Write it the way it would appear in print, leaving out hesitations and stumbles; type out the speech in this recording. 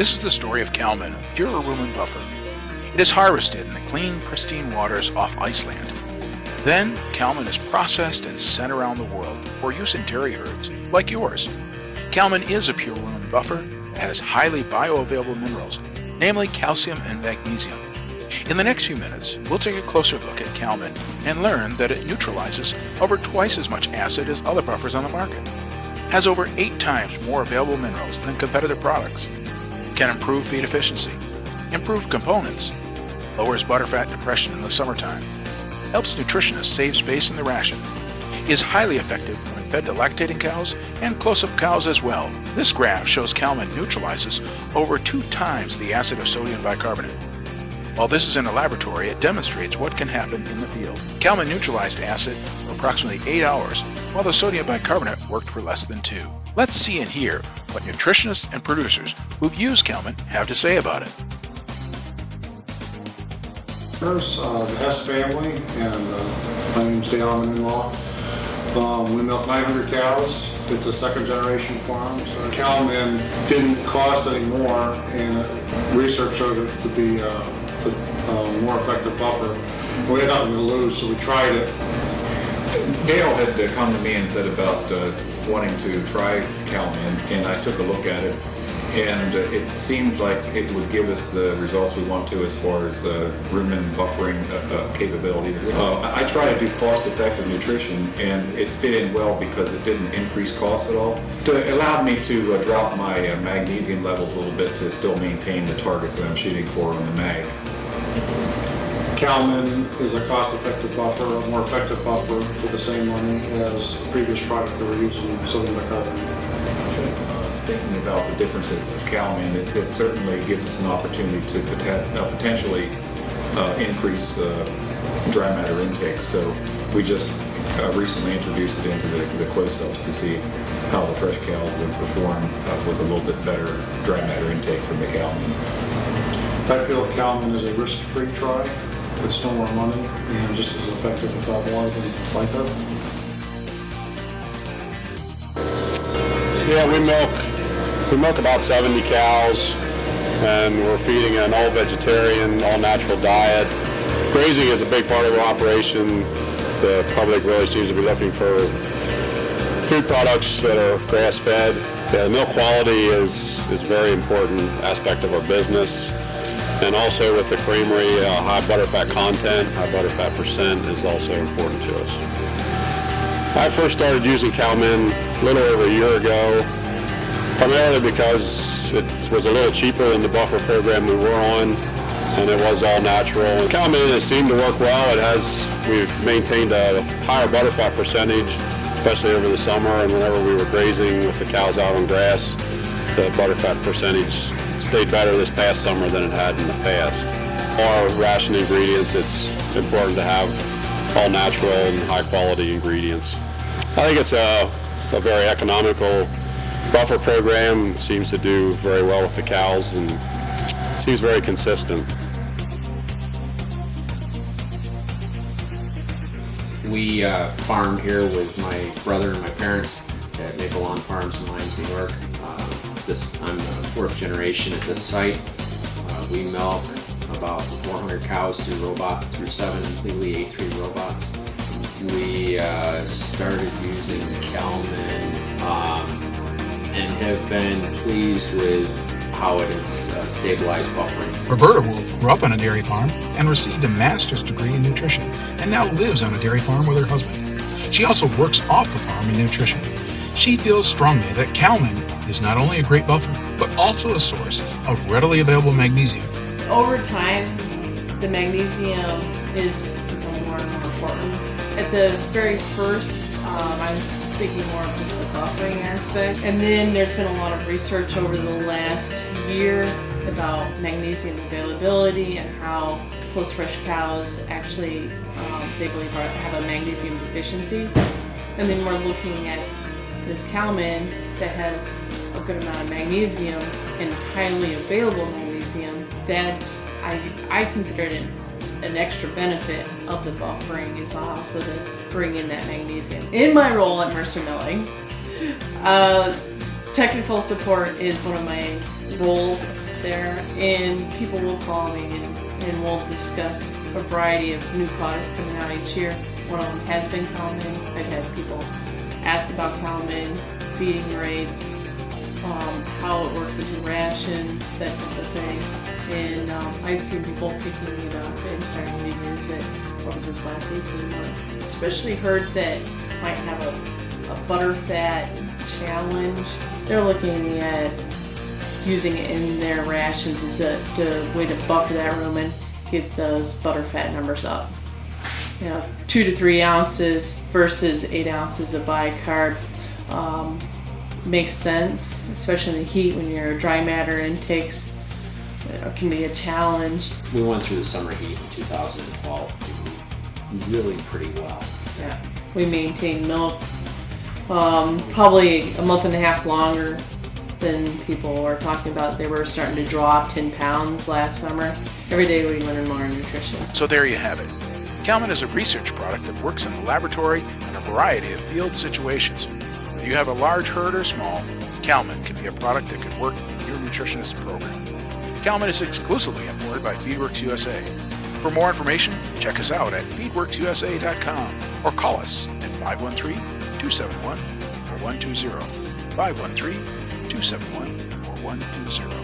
This is the story of Calmin, a pure rumen buffer. It is harvested in the clean, pristine waters off Iceland. Then, Calmin is processed and sent around the world for use in dairy herds like yours. Calmin is a pure rumen buffer that has highly bioavailable minerals, namely calcium and magnesium. In the next few minutes, we'll take a closer look at Calmin and learn that it neutralizes over twice as much acid as other buffers on the market, has over 8 times more available minerals than competitive products, can improve feed efficiency, improve components, lowers butterfat depression in the summertime, helps nutritionists save space in the ration, is highly effective when fed to lactating cows and close-up cows as well. This graph shows Calmin neutralizes over 2 times the acid of sodium bicarbonate. While this is in a laboratory, it demonstrates what can happen in the field. Calmin neutralized acid for approximately 8 hours, while the sodium bicarbonate worked for less than 2. Let's see and hear what nutritionists and producers who've used Calmin have to say about it. There's the Hess family, and my name's Dale, I'm in-law. We milk 900 cows. It's a second generation farm. So Calmin didn't cost any more, and research showed it to be a more effective buffer. We had nothing to lose, so we tried it. Dale had come to me and said about wanting to try Calmin, and I took a look at it, and it seemed like it would give us the results we want to as far as rumen buffering capability. I try to do cost-effective nutrition, and it fit in well because it didn't increase costs at all. It allowed me to drop my magnesium levels a little bit to still maintain the targets that I'm shooting for on the mag. Calmin is a cost-effective buffer, a more effective buffer for the same money as the previous product that we're using, sodium bicarbonate. Thinking about the difference of Calmin, it certainly gives us an opportunity to potentially increase dry matter intake. So we just recently introduced it into the close-ups to see how the fresh cows would perform with a little bit better dry matter intake from the Calmin. I feel Calmin is a risk-free try. It's no more money and just as effective, if not more, than LIPO. Yeah, we milk about 70 cows, and we're feeding an all-vegetarian, all-natural diet. Grazing is a big part of our operation. The public really seems to be looking for food products that are grass-fed. Yeah, milk quality is a very important aspect of our business. And also with the creamery, high butterfat content, high butterfat percent is also important to us. I first started using Calmin a little over a year ago, primarily because it was a little cheaper than the buffer program we were on, and it was all natural. Calmin has seemed to work well. We've maintained a higher butterfat percentage, especially over the summer, and whenever we were grazing with the cows out on grass, the butterfat percentage stayed better this past summer than it had in the past. Our ration ingredients, it's important to have all natural and high quality ingredients. I think it's a very economical buffer program. Seems to do very well with the cows and seems very consistent. We farmed here with my brother and my parents at Maple Lawn Farms in Lyons, New York. I'm the 4th generation at this site. We milk about 400 cows through 7 legally A3 robots. We started using Calmin and have been pleased with how it has stabilized buffering. Roberta Wolf grew up on a dairy farm and received a master's degree in nutrition and now lives on a dairy farm with her husband. She also works off the farm in nutrition. She feels strongly that Calmin is not only a great buffer, but also a source of readily available magnesium. Over time, the magnesium is becoming more and more important. At the very first, I was thinking more of just the buffering aspect. And then there's been a lot of research over the last year about magnesium availability and how post-fresh cows actually, they believe, have a magnesium deficiency. And then we're looking at this Calmin that has a good amount of magnesium and highly available magnesium. That's, I consider it an extra benefit of the buffering is also to bring in that magnesium. In my role at Mercer Milling, technical support is one of my roles there, and people will call me and we'll discuss a variety of new products coming out each year. One of them has been Calmin. I've had people ask about Calmin, feeding rates, how it works into rations, that type of thing. And I've seen people picking it up and starting to use it over this last 18 months, especially herds that might have a butterfat challenge. They're looking at using it in their rations as a way to buffer that rumen, get those butterfat numbers up. 2 to 3 ounces versus 8 ounces of bicarb makes sense, especially in the heat when your dry matter intakes can be a challenge. We went through the summer heat in 2012 really pretty well. Yeah, we maintained milk probably a month and a half longer than people were talking about. They were starting to drop 10 pounds last summer. Every day we learn more nutrition. So there you have it. Calmin is a research product that works in the laboratory in a variety of field situations. Whether you have a large herd or small, Calmin can be a product that could work in your nutritionist program. Calmin is exclusively imported by FeedWorks USA. For more information, check us out at feedworksusa.com or call us at 513-271-4120, 513-271-4120.